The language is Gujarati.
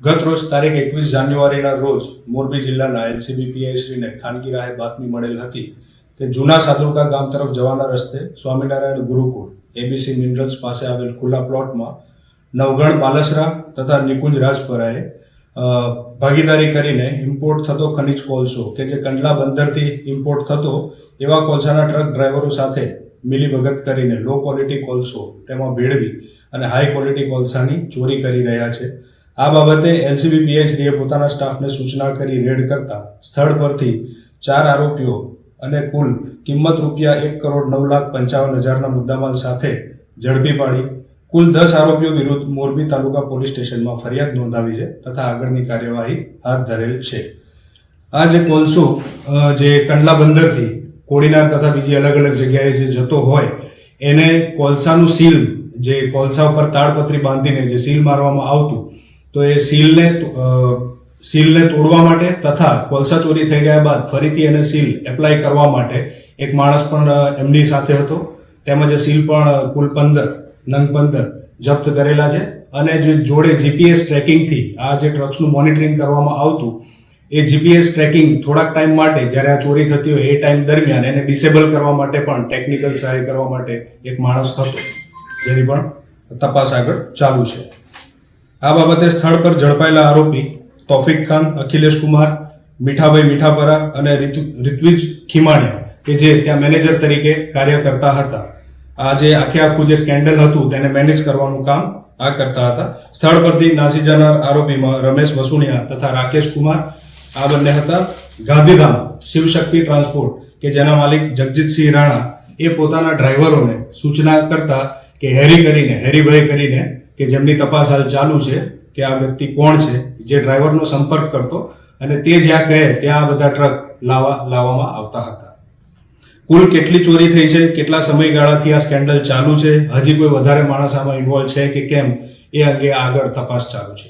ગત રોજ તારીખ 21 જાન્યુઆરીના રોજ મોરબી જિલ્લાના એલસીબી પીઆઈશ્રીને ખાનગી રાહે બાતમી મળેલ હતી કે જૂના સાદુકા ગામ તરફ જવાના રસ્તે સ્વામિનારાયણ ગુરુકુળ એબીસી મિનરલ્સ પાસે આવેલ ખુલ્લા પ્લોટમાં નવગણ બાલસરા તથા નિકુંજ રાજપરાએ ભાગીદારી કરીને ઇમ્પોર્ટ થતો ખનિજ કોલસો કે જે કંડલા બંદરથી ઇમ્પોર્ટ થતો એવા કોલસાના ટ્રક ડ્રાઈવરો સાથે મિલીભગત કરીને લો ક્વોલિટી કોલસો તેમાં ભેળવી અને હાઈ ક્વોલિટી કોલસાની ચોરી કરી રહ્યા છે. આ બાબતે એલસીબી પીઆઈશ્રીએ પોતાના સ્ટાફને સૂચના કરી રેડ કરતા સ્થળ પરથી 4 આરોપીઓ અને કુલ કિંમત ₹1,09,55,000 મુદ્દામાલ સાથે ઝડપી પાડી કુલ 10 આરોપીઓ વિરુદ્ધ મોરબી તાલુકા પોલીસ સ્ટેશનમાં ફરિયાદ નોંધાવી છે તથા આગળની કાર્યવાહી હાથ ધરેલ છે. આ જે કોલસો જે કંડલા બંદરથી કોડીનાર તથા બીજી અલગ અલગ જગ્યાએ જે જતો હોય એને કોલસાનું સીલ જે કોલસા ઉપર તાડપત્રી બાંધીને જે સીલ મારવામાં આવતું તો એ સીલને તોડવા માટે તથા કોલસા ચોરી થઈ ગયા બાદ ફરીથી એને સીલ એપ્લાય કરવા માટે એક માણસ પણ એમની સાથે હતો. તેમજ સીલ પણ કુલ 15 જપ્ત કરેલા છે અને જે જોડે જીપીએસ ટ્રેકિંગથી આ જે ટ્રક્સનું મોનિટરિંગ કરવામાં આવતું એ જીપીએસ ટ્રેકિંગ થોડાક ટાઈમ માટે જ્યારે આ ચોરી થતી હોય એ ટાઈમ દરમિયાન એને ડિસેબલ કરવા માટે પણ ટેકનિકલ સહાય કરવા માટે એક માણસ હતો, જેની પણ તપાસ આગળ ચાલુ છે. આ બાબતે સ્થળ પર ઝડપાયેલા આરોપી તોફિક ખાન, અખિલેશ કુમાર, મીઠાભાઈ મીઠાપરા અને ઋત્વિજ ખીમાણીયા કે જે ત્યાં મેનેજર તરીકે કાર્ય કરતા હતા. આ જે આખું જે સ્કેન્ડલ હતું તેને મેનેજ કરવાનું કામ આ કરતા હતા. સ્થળ પરથી નાસી જનાર આરોપીમાં રમેશ વસુણિયા તથા રાકેશ કુમાર આ બંને હતા. ગાંધીધામ શિવશક્તિ ટ્રાન્સપોર્ટ કે જેના માલિક જગજીતસિંહ રાણા એ પોતાના ડ્રાઈવરોને સૂચના કરતા કે હેરીભાઈ કરીને કે જેમની તપાસ હાલ ચાલુ છે કે આ વ્યક્તિ કોણ છે, જે ડ્રાઈવરનો સંપર્ક કરતો અને તે જ્યાં કહે ત્યાં આ બધા ટ્રક લાવવામાં આવતા હતા. કુલ કેટલી ચોરી થઈ છે, કેટલા સમયગાળાથી આ સ્કેન્ડલ ચાલુ છે, હજી કોઈ વધારે માણસ આમાં ઇન્વોલ્વ છે કે કેમ એ અંગે આગળ તપાસ ચાલુ છે.